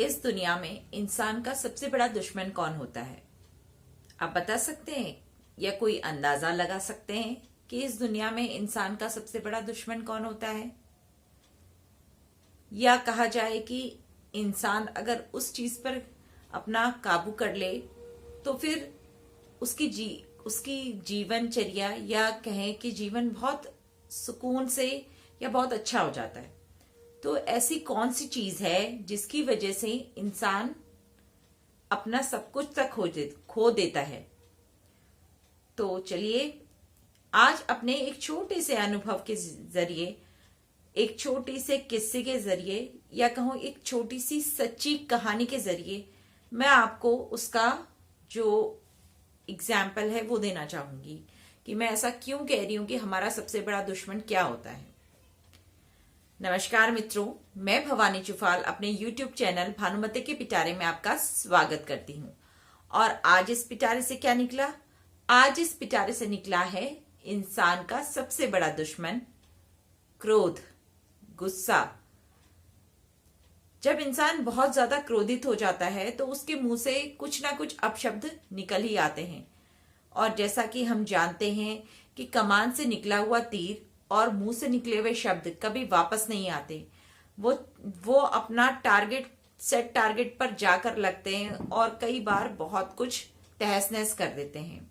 इस दुनिया में इंसान का सबसे बड़ा दुश्मन कौन होता है? आप बता सकते हैं या कोई अंदाजा लगा सकते हैं कि इस दुनिया में इंसान का सबसे बड़ा दुश्मन कौन होता है? या कहा जाए कि इंसान अगर उस चीज पर अपना काबू कर ले तो फिर उसकी जीवनचर्या या कहें कि जीवन बहुत सुकून से या बहुत अच्छा हो जाता है। तो ऐसी कौन सी चीज है जिसकी वजह से इंसान अपना सब कुछ तक खो देता है? तो चलिए आज अपने एक छोटे से अनुभव के जरिए, एक छोटी से किस्से के जरिए या कहूं एक छोटी सी सच्ची कहानी के जरिए मैं आपको उसका जो एग्जाम्पल है वो देना चाहूंगी कि मैं ऐसा क्यों कह रही हूं कि हमारा सबसे बड़ा दुश्मन क्या होता है। नमस्कार मित्रों, मैं भवानी चुफाल अपने YouTube चैनल भानुमति के पिटारे में आपका स्वागत करती हूं। और आज इस पिटारे से क्या निकला? आज इस पिटारे से निकला है इंसान का सबसे बड़ा दुश्मन क्रोध, गुस्सा। जब इंसान बहुत ज्यादा क्रोधित हो जाता है तो उसके मुंह से कुछ ना कुछ अपशब्द निकल ही आते हैं। और जैसा कि हम जानते हैं कि कमान से निकला हुआ तीर और मुंह से निकले हुए शब्द कभी वापस नहीं आते। वो अपना सेट टारगेट पर जाकर लगते हैं और कई बार बहुत कुछ तहस नहस कर देते हैं।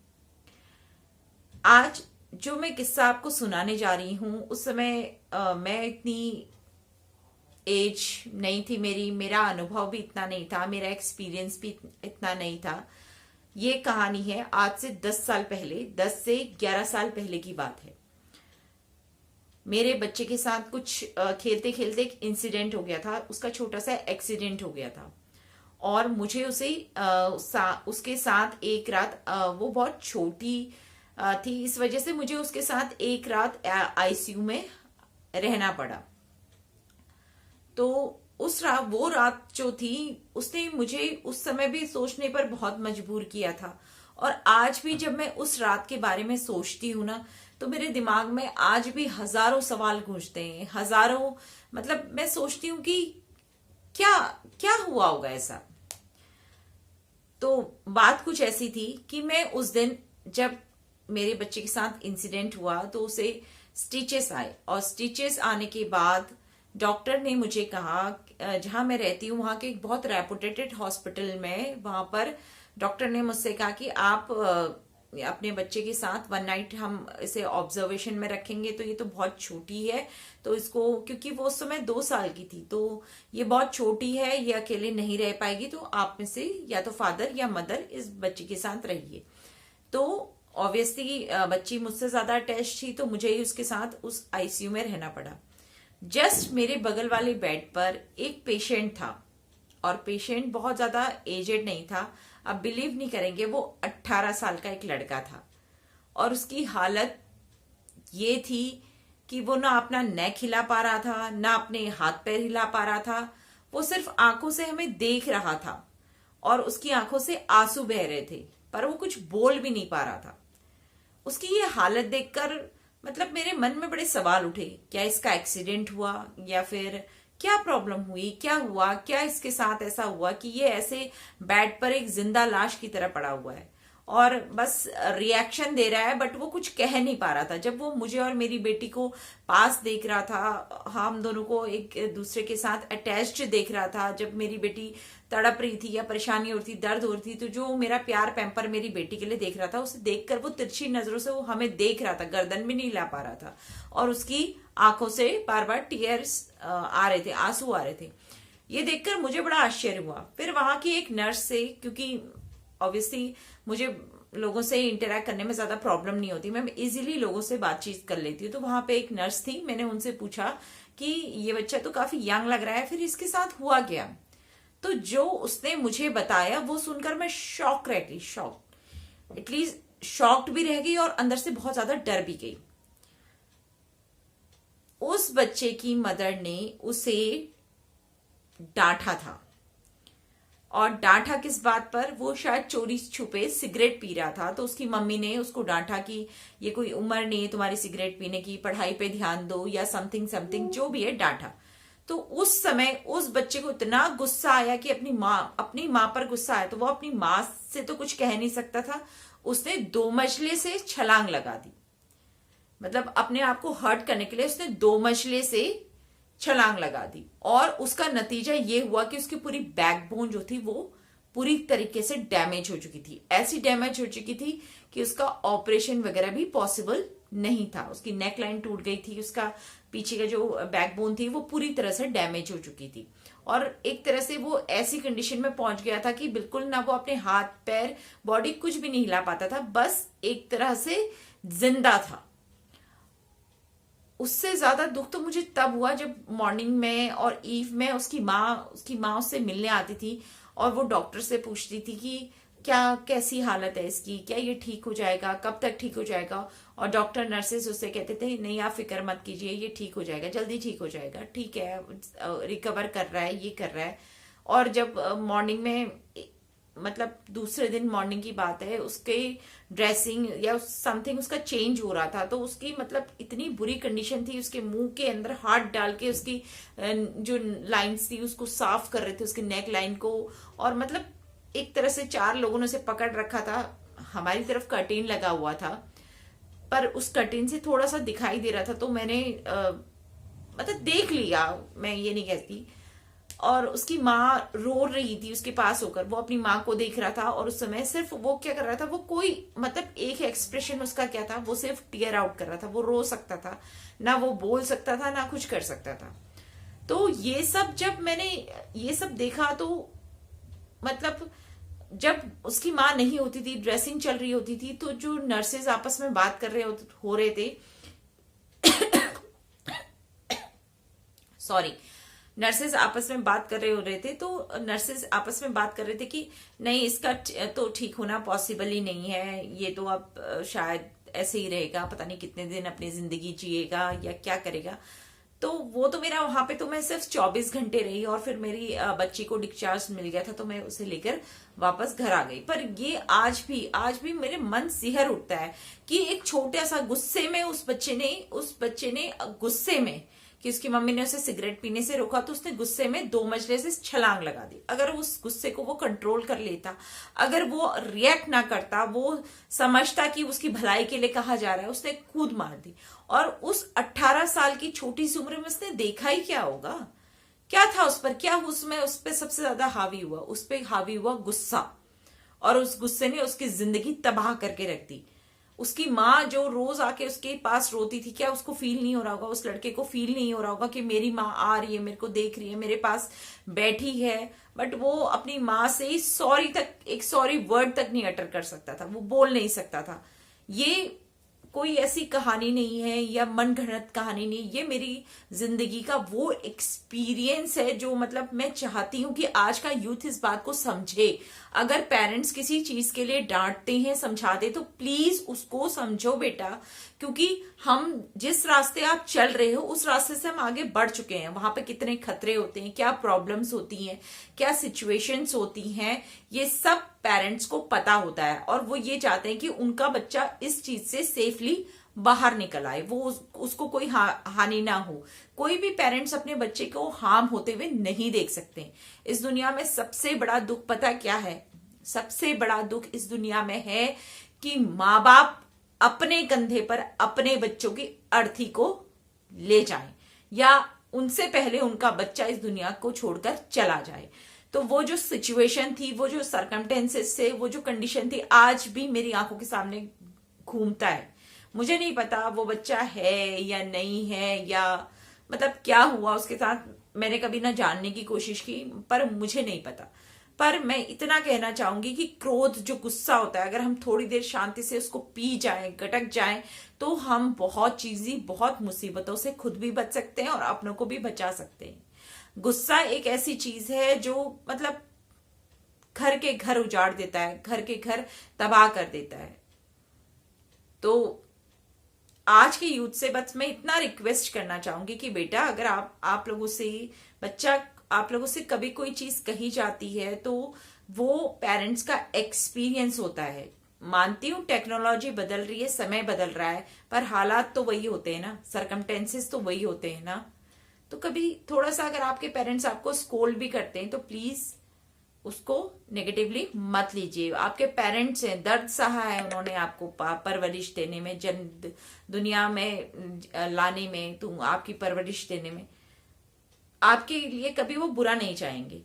आज जो मैं किस्सा आपको सुनाने जा रही हूं, उस समय मैं इतनी एज नहीं थी, मेरा अनुभव भी इतना नहीं था, मेरा एक्सपीरियंस भी इतना नहीं था। ये कहानी है आज से 10 साल पहले, 10 से 11 साल पहले की बात है। मेरे बच्चे के साथ कुछ खेलते खेलते एक इंसिडेंट हो गया था, उसका छोटा सा एक्सीडेंट हो गया था और मुझे उसके साथ एक रात, वो बहुत छोटी थी, इस वजह से मुझे उसके साथ एक रात आईसीयू में रहना पड़ा। तो वो रात जो थी उसने मुझे उस समय भी सोचने पर बहुत मजबूर किया था। और आज भी जब मैं उस रात के बारे में सोचती हूँ ना, तो मेरे दिमाग में आज भी हजारों सवाल गूंजते हैं, हजारों, मतलब मैं सोचती हूँ कि क्या क्या हुआ होगा ऐसा। तो बात कुछ ऐसी थी कि मैं उस दिन जब मेरे बच्चे के साथ इंसिडेंट हुआ तो उसे स्टिचेस आए, और स्टिचेस आने के बाद डॉक्टर ने मुझे कहा, जहां मैं रहती हूँ वहां के एक बहुत रेपुटेटेड हॉस्पिटल में, वहां पर डॉक्टर ने मुझसे कहा कि आप अपने बच्चे के साथ 1 नाइट हम इसे ऑब्जर्वेशन में रखेंगे। तो ये तो बहुत छोटी है, तो इसको, क्योंकि वो उस समय 2 साल की थी, तो ये बहुत छोटी है, ये अकेले नहीं रह पाएगी, तो आप में से या तो फादर या मदर इस बच्ची के साथ रहिए। तो ऑब्वियसली बच्ची मुझसे ज्यादा अटैच थी, तो मुझे ही उसके साथ उस आईसीयू में रहना पड़ा। जस्ट मेरे बगल वाले बेड पर एक पेशेंट था, और पेशेंट बहुत ज्यादा एजेड नहीं था। अब बिलीव नहीं करेंगे, वो 18 साल का एक लड़का था और उसकी हालत ये थी कि वो ना अपना नेक हिला पा रहा था, ना अपने हाथ पैर हिला पा रहा था। वो सिर्फ आंखों से हमें देख रहा था और उसकी आंखों से आंसू बह रहे थे, पर वो कुछ बोल भी नहीं पा रहा था। उसकी ये हालत देखकर मतलब मेरे मन में बड़े सवाल उठे, क्या इसका एक्सीडेंट हुआ या फिर क्या प्रॉब्लम हुई, क्या हुआ, क्या इसके साथ ऐसा हुआ कि ये ऐसे बेड पर एक जिंदा लाश की तरह पड़ा हुआ है और बस रिएक्शन दे रहा है, बट वो कुछ कह नहीं पा रहा था। जब वो मुझे और मेरी बेटी को पास देख रहा था, हम दोनों को एक दूसरे के साथ अटैच्ड देख रहा था, जब मेरी बेटी तड़प रही थी या परेशानी हो रही थी, दर्द हो रही थी, तो जो मेरा प्यार पैम्पर मेरी बेटी के लिए देख रहा था, उसे देखकर वो तिरछी नजरों से वो हमें देख रहा था, गर्दन भी नहीं हिला पा रहा था और उसकी आंखों से बार बार टीयर्स आ रहे थे, आंसू आ रहे थे। ये देखकर मुझे बड़ा आश्चर्य हुआ। फिर वहां की एक नर्स से, क्योंकि ऑब्वियसली मुझे लोगों से इंटरेक्ट करने में ज्यादा प्रॉब्लम नहीं होती, मैं इजीली लोगों से बातचीत कर लेती हूँ, तो वहां पे एक नर्स थी। मैंने उनसे पूछा कि ये बच्चा तो काफी यंग लग रहा है, फिर इसके साथ हुआ क्या? तो जो उसने मुझे बताया वो सुनकर मैं शॉक रह गई, एटलीस्ट शॉक्ड भी रह गई और अंदर से बहुत ज्यादा डर भी गई। उस बच्चे की मदर ने उसे डांटा था, और डांटा किस बात पर? वो शायद चोरी छुपे सिगरेट पी रहा था, तो उसकी मम्मी ने उसको डांटा कि ये कोई उम्र नहीं है तुम्हारी सिगरेट पीने की, पढ़ाई पे ध्यान दो या समथिंग समथिंग, जो भी है डांटा। तो उस समय उस बच्चे को इतना गुस्सा आया कि अपनी माँ पर गुस्सा आया, तो वो अपनी माँ से तो कुछ कह नहीं सकता था, उसने 2 मंजिले से छलांग लगा दी। मतलब अपने आप को हर्ट करने के लिए उसने 2 मंजिले से छलांग लगा दी, और उसका नतीजा ये हुआ कि उसकी पूरी बैकबोन जो थी वो पूरी तरीके से डैमेज हो चुकी थी। ऐसी डैमेज हो चुकी थी कि उसका ऑपरेशन वगैरह भी पॉसिबल नहीं था। उसकी नेक लाइन टूट गई थी, उसका पीछे का जो बैकबोन थी वो पूरी तरह से डैमेज हो चुकी थी, और एक तरह से वो ऐसी कंडीशन में पहुंच गया था कि बिल्कुल ना वो अपने हाथ पैर बॉडी कुछ भी नहीं हिला पाता था, बस एक तरह से जिंदा था। उससे ज्यादा दुख तो मुझे तब हुआ जब मॉर्निंग में और ईव में उसकी माँ उससे मिलने आती थी, और वो डॉक्टर से पूछती थी कि क्या कैसी हालत है इसकी, क्या ये ठीक हो जाएगा, कब तक ठीक हो जाएगा। और डॉक्टर नर्सेज उससे कहते थे नहीं आप फिक्र मत कीजिए, ये ठीक हो जाएगा, जल्दी ठीक हो जाएगा, ठीक है, रिकवर कर रहा है, ये कर रहा है। और जब मॉर्निंग में, मतलब दूसरे दिन मॉर्निंग की बात है, उसके ड्रेसिंग या समथिंग उसका चेंज हो रहा था, तो उसकी मतलब इतनी बुरी कंडीशन थी, उसके मुंह के अंदर हाथ डाल के उसकी जो लाइंस थी उसको साफ कर रहे थे, उसकी नेक लाइन को। और मतलब एक तरह से 4 लोगों ने उसे पकड़ रखा था। हमारी तरफ कर्टेन लगा हुआ था, पर उस कर्टेन से थोड़ा सा दिखाई दे रहा था, तो मैंने मतलब देख लिया, मैं ये नहीं कहती। और उसकी माँ रो रही थी उसके पास होकर, वो अपनी माँ को देख रहा था, और उस समय सिर्फ वो क्या कर रहा था, वो कोई मतलब एक एक्सप्रेशन उसका क्या था, वो सिर्फ टीयर आउट कर रहा था। वो रो सकता था ना, वो बोल सकता था ना, कुछ कर सकता था। तो ये सब जब मैंने ये सब देखा, तो मतलब जब उसकी माँ नहीं होती थी, ड्रेसिंग चल रही होती थी, तो जो नर्सेज आपस में बात कर रहे हो रहे थे सॉरी, नर्सेज आपस में बात कर रहे हो रहे थे, तो नर्सेज आपस में बात कर रहे थे कि नहीं इसका तो ठीक होना पॉसिबल ही नहीं है, ये तो अब शायद ऐसे ही रहेगा, पता नहीं कितने दिन अपनी जिंदगी जिएगा या क्या करेगा। तो वो तो मेरा वहां पे तो मैं सिर्फ 24 घंटे रही, और फिर मेरी बच्ची को डिस्चार्ज मिल गया था, तो मैं उसे लेकर वापस घर आ गई। पर ये आज भी मेरे मन सिहर उठता है कि एक छोटा सा गुस्से में उस बच्चे ने गुस्से में कि उसकी मम्मी ने उसे सिगरेट पीने से रोका, तो उसने गुस्से में 2 मंजिले से छलांग लगा दी। अगर उस गुस्से को वो कंट्रोल कर लेता, अगर वो रिएक्ट ना करता, वो समझता कि उसकी भलाई के लिए कहा जा रहा है, उसने कूद मार दी। और उस 18 साल की छोटी सी उम्र में उसने देखा ही क्या होगा, क्या था उस पर, क्या उसमें उस पर सबसे ज्यादा हावी हुआ, उस पर हावी हुआ गुस्सा, और उस गुस्से ने उसकी जिंदगी तबाह करके रख दी। उसकी माँ जो रोज आके उसके पास रोती थी, क्या उसको फील नहीं हो रहा होगा, उस लड़के को फील नहीं हो रहा होगा कि मेरी माँ आ रही है, मेरे को देख रही है, मेरे पास बैठी है। बट वो अपनी माँ से एक सॉरी वर्ड तक नहीं अटर कर सकता था, वो बोल नहीं सकता था। ये कोई ऐसी कहानी नहीं है या मन घड़त कहानी नहीं, ये मेरी जिंदगी का वो एक्सपीरियंस है जो मतलब मैं चाहती हूं कि आज का यूथ इस बात को समझे। अगर पेरेंट्स किसी चीज के लिए डांटते हैं, समझाते, तो प्लीज उसको समझो बेटा, क्योंकि हम जिस रास्ते आप चल रहे हो उस रास्ते से हम आगे बढ़ चुके हैं। वहां पे कितने खतरे होते हैं, क्या प्रॉब्लम्स होती हैं, क्या सिचुएशंस होती हैं, ये सब पेरेंट्स को पता होता है, और वो ये चाहते हैं कि उनका बच्चा इस चीज से सेफली बाहर निकल आए, वो उसको कोई हानि ना हो। कोई भी पेरेंट्स अपने बच्चे को हार्म होते हुए नहीं देख सकते। इस दुनिया में सबसे बड़ा दुख पता क्या है? सबसे बड़ा दुख इस दुनिया में है कि माँ बाप अपने कंधे पर अपने बच्चों की अर्थी को ले जाएं, या उनसे पहले उनका बच्चा इस दुनिया को छोड़कर चला जाए। तो वो जो सिचुएशन थी, वो जो सरकमटेंसेस से, वो जो कंडीशन थी, आज भी मेरी आंखों के सामने घूमता है। मुझे नहीं पता वो बच्चा है या नहीं है, या मतलब क्या हुआ उसके साथ, मैंने कभी ना जानने की कोशिश की, पर मुझे नहीं पता। पर मैं इतना कहना चाहूंगी कि क्रोध, जो गुस्सा होता है, अगर हम थोड़ी देर शांति से उसको पी जाएं, गटक जाएं, तो हम बहुत मुसीबतों से खुद भी बच सकते हैं और अपनों को भी बचा सकते हैं। गुस्सा एक ऐसी चीज है जो मतलब घर के घर उजाड़ देता है, घर के घर तबाह कर देता है। तो आज के यूथ से बस मैं इतना रिक्वेस्ट करना चाहूंगी कि बेटा, अगर आप लोगों से बच्चा, आप लोगों से कभी कोई चीज कही जाती है, तो वो पेरेंट्स का एक्सपीरियंस होता है। मानती हूँ टेक्नोलॉजी बदल रही है, समय बदल रहा है, पर हालात तो वही होते हैं ना, सरकमटेंसेस तो वही होते हैं ना। तो कभी थोड़ा सा अगर आपके पेरेंट्स आपको स्कोल्ड भी करते हैं तो प्लीज उसको नेगेटिवली मत लीजिए। आपके पेरेंट्स हैं, दर्द सहा है उन्होंने आपको परवरिश देने में, जन्म दुनिया में लाने में, तुम आपकी परवरिश देने में, आपके लिए कभी वो बुरा नहीं चाहेंगे।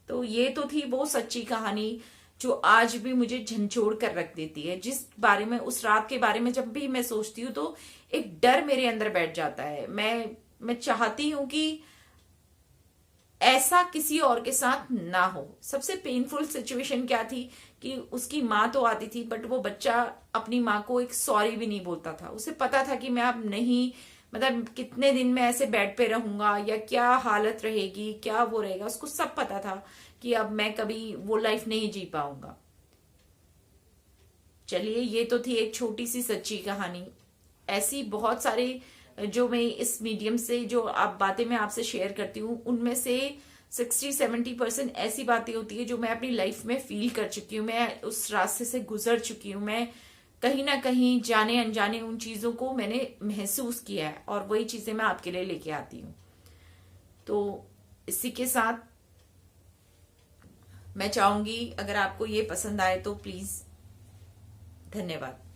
तो ये तो थी वो सच्ची कहानी जो आज भी मुझे झंझोड़ कर रख देती है, जिस बारे में, उस रात के बारे में जब भी मैं सोचती हूँ तो एक डर मेरे अंदर बैठ जाता है। मैं चाहती हूं कि ऐसा किसी और के साथ ना हो। सबसे पेनफुल सिचुएशन क्या थी कि उसकी माँ तो आती थी बट वो बच्चा अपनी माँ को एक सॉरी भी नहीं बोलता था। उसे पता था कि मैं अब नहीं, मतलब कितने दिन मैं ऐसे बेड पे रहूंगा या क्या हालत रहेगी, क्या वो रहेगा, उसको सब पता था कि अब मैं कभी वो लाइफ नहीं जी पाऊंगा। चलिए, ये तो थी एक छोटी सी सच्ची कहानी। ऐसी बहुत सारी जो मैं इस मीडियम से जो आप बातें मैं आपसे शेयर करती हूँ, उनमें से 60-70% ऐसी बातें होती है जो मैं अपनी लाइफ में फील कर चुकी हूँ। मैं उस रास्ते से गुजर चुकी हूँ। मैं कहीं ना कहीं जाने अनजाने उन चीजों को मैंने महसूस किया है और वही चीजें मैं आपके लिए लेके आती हूँ। तो इसी के साथ मैं चाहूंगी अगर आपको ये पसंद आए तो प्लीज, धन्यवाद।